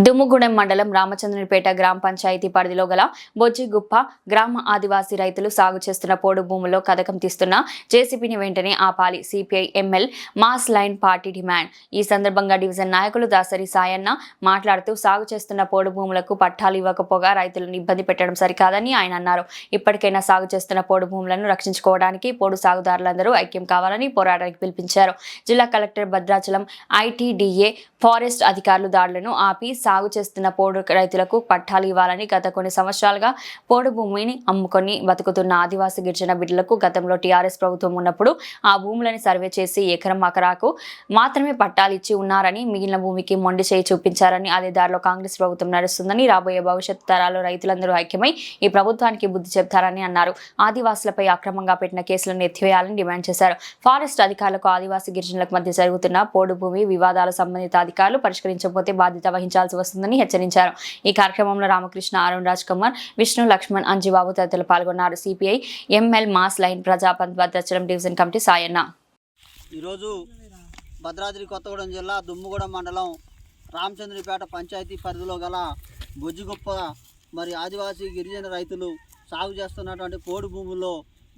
దుమ్ముగూడెం మండలం రామచంద్రునిపేట గ్రామ పంచాయతీ పరిధిలో గల బొజ్జిగుప్ప గ్రామ ఆదివాసీ రైతులు సాగు చేస్తున్న పోడు భూముల్లో కదకం తీస్తున్న జేసీబీని వెంటనే ఆపాలి CPI ML mass line party demand. ఈ సందర్భంగా డివిజన్ నాయకులు దాసరి సాయన్న మాట్లాడుతూ సాగు చేస్తున్న పోడు భూములకు పట్టాలు ఇవ్వకపోగా రైతులను ఇబ్బంది పెట్టడం సరికాదని ఆయన అన్నారు. ఇప్పటికైనా సాగు చేస్తున్న పోడు భూములను రక్షించుకోవడానికి పోడు సాగుదారులందరూ ఐక్యం కావాలని పోరాటానికి పిలుపునిచ్చారు. జిల్లా కలెక్టర్ భద్రాచలం ఐటీడీఏ ఫారెస్ట్ అధికారులు దాడులను ఆపి సాగు చేస్తున్న పోడు రైతులకు పట్టాలు ఇవ్వాలని గత కొన్ని సంవత్సరాలుగా పోడు భూమిని అమ్ముకొని బతుకుతున్న ఆదివాసీ గిరిజన బిడ్డలకు గతంలో టీఆర్ఎస్ ప్రభుత్వం ఉన్నప్పుడు ఆ భూములను సర్వే చేసి ఎకరం అకరాకు మాత్రమే పట్టాలు ఇచ్చి ఉన్నారని, మిగిలిన భూమికి మొండి చేయి చూపించారని, అదే దారిలో కాంగ్రెస్ ప్రభుత్వం నడుస్తుందని, రాబోయే భవిష్యత్తు తరాలు రైతులందరూ ఐక్యమై ఈ ప్రభుత్వానికి బుద్ధి చెప్తారని అన్నారు. ఆదివాసులపై అక్రమంగా పెట్టిన కేసులను ఎత్తివేయాలని డిమాండ్ చేశారు. ఫారెస్ట్ అధికారులకు ఆదివాసీ గిరిజనులకు మధ్య జరుగుతున్న పోడు భూమి వివాదాల సంబంధిత అధికారులు పరిష్కరించకపోతే బాధ్యత వహించాల్సి వస్తుందని హెచ్చరించారు. ఈ కార్యక్రమంలో రామకృష్ణ, అరుణ్ రాజ్ కుమార్, విష్ణు, లక్ష్మణ్, అంజిబాబు తదితరులు పాల్గొన్నారు. CPI ML mass line Prajapanth Bhadrachalam division committee Sayanna. ఈరోజు భద్రాద్రి కొత్తగూడెం జిల్లా దుమ్ముగూడెం మండలం రామచంద్రునిపేట పంచాయతీ పరిధిలో గల బొజ్జిగుప్ప మరి ఆదివాసీ గిరిజన రైతులు సాగు చేస్తున్నటువంటి పోడు భూముల్లో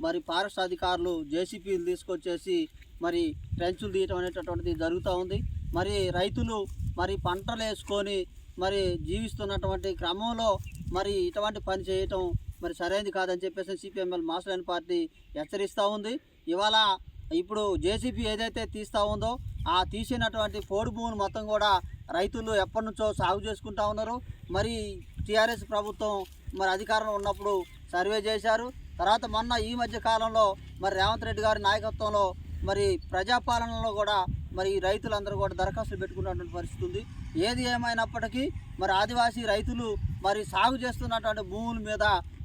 మరి ఫారెస్ట్ అధికారులు జేసీపీలు తీసుకొచ్చేసి మరి ట్రెంచులు తీయటం అనేటటువంటిది జరుగుతూ ఉంది. మరి రైతులు మరి పంటలు వేసుకొని మరి జీవిస్తున్నటువంటి క్రమంలో మరి ఇటువంటి పని చేయటం మరి సరైనది కాదని చెప్పేసి సిపిఎంఎల్ మాస్ లైన్ పార్టీ హెచ్చరిస్తూ ఉంది. ఇవాళ ఇప్పుడు జేసీబీ ఏదైతే తీస్తూ ఉందో ఆ తీసినటువంటి పోడు భూములు మొత్తం కూడా రైతులు ఎప్పటి నుంచో సాగు చేసుకుంటూ ఉన్నారు. మరి టీఆర్ఎస్ ప్రభుత్వం మరి అధికారంలో ఉన్నప్పుడు సర్వే చేశారు. తర్వాత మొన్న ఈ మధ్య కాలంలో మరి రేవంత్ రెడ్డి గారి నాయకత్వంలో మరి ప్రజాపాలనలో కూడా మరి రైతులందరూ కూడా దరఖాస్తులు పెట్టుకున్నటువంటి పరిస్థితి ఉంది. ఏది ఏమైనప్పటికీ మరి ఆదివాసీ రైతులు మరి సాగు చేస్తున్నటువంటి భూముల మీద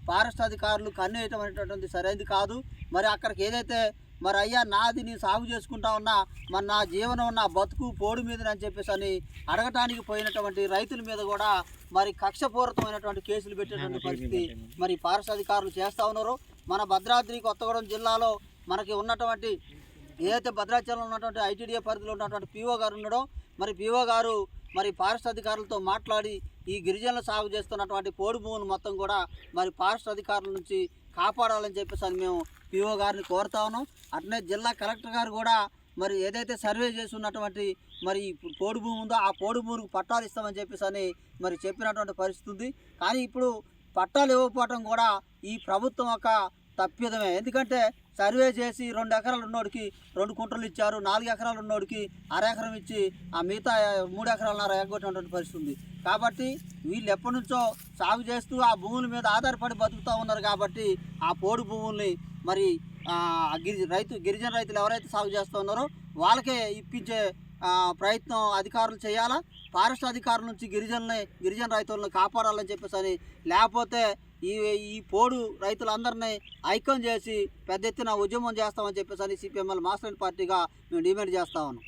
ఫారెస్ట్ అధికారులు కన్నేయటం అనేటటువంటి సరైనది కాదు. మరి అక్కడికి ఏదైతే మరి అయ్యా నాది నేను సాగు చేసుకుంటా ఉన్నా మరి నా జీవనం నా బతుకు పోడు మీదని చెప్పేసి అని అడగటానికి పోయినటువంటి రైతుల మీద కూడా మరి కక్షపూరితమైనటువంటి కేసులు పెట్టేటువంటి పరిస్థితి మరి ఫారెస్ట్ అధికారులు చేస్తూ ఉన్నారు. మన భద్రాద్రి కొత్తగూడెం జిల్లాలో మనకి ఉన్నటువంటి ఏదైతే భద్రాచలంలో ఉన్నటువంటి ఐటీడీఏ పరిధిలో ఉన్నటువంటి పీఓ గారు ఉన్నాడో మరి పీఓ గారు మరి ఫారెస్ట్ అధికారులతో మాట్లాడి ఈ గిరిజనులు సాగు చేస్తున్నటువంటి పోడు భూములు మొత్తం కూడా మరి ఫారెస్ట్ అధికారుల నుంచి కాపాడాలని చెప్పేసి అని మేము పీఓ గారిని కోరుతా ఉన్నాం. అట్లనే జిల్లా కలెక్టర్ గారు కూడా మరి ఏదైతే సర్వే చేసి ఉన్నటువంటి మరి పోడు భూమి ఉందో ఆ పోడు భూమికి పట్టాలు ఇస్తామని చెప్పేసి అని మరి చెప్పినటువంటి పరిస్థితి ఉంది. కానీ ఇప్పుడు పట్టాలు ఇవ్వకపోవటం కూడా ఈ ప్రభుత్వం యొక్క తప్పిదమే. ఎందుకంటే సర్వే చేసి 2 ఎకరాలు ఉన్నోడికి 2 కుంటలు ఇచ్చారు, 4 ఎకరాలు ఉన్నోడికి అరెకరం ఇచ్చి ఆ మిగతా 3 ఎకరాలన్నర ఎగ్గొట్టినటువంటి పరిస్థితి ఉంది. కాబట్టి వీళ్ళు ఎప్పటి నుంచో సాగు చేస్తూ ఆ భూముల మీద ఆధారపడి బతుకుతూ ఉన్నారు. కాబట్టి ఆ పోడు భూముల్ని మరి గిరిజన రైతులు ఎవరైతే సాగు చేస్తూ ఉన్నారో వాళ్ళకే ఇప్పించే ప్రయత్నం అధికారులు చేయాలా. ఫారెస్ట్ అధికారుల నుంచి గిరిజన రైతులను కాపాడాలని చెప్పేసి అని, లేకపోతే ఈ పోడు రైతులందరినీ ఐక్యం చేసి పెద్ద ఎత్తున ఉద్యమం చేస్తామని చెప్పేసి అని సిపిఎంఎల్ మాస్ లైన్ పార్టీగా మేము డిమాండ్ చేస్తా ఉన్నాం.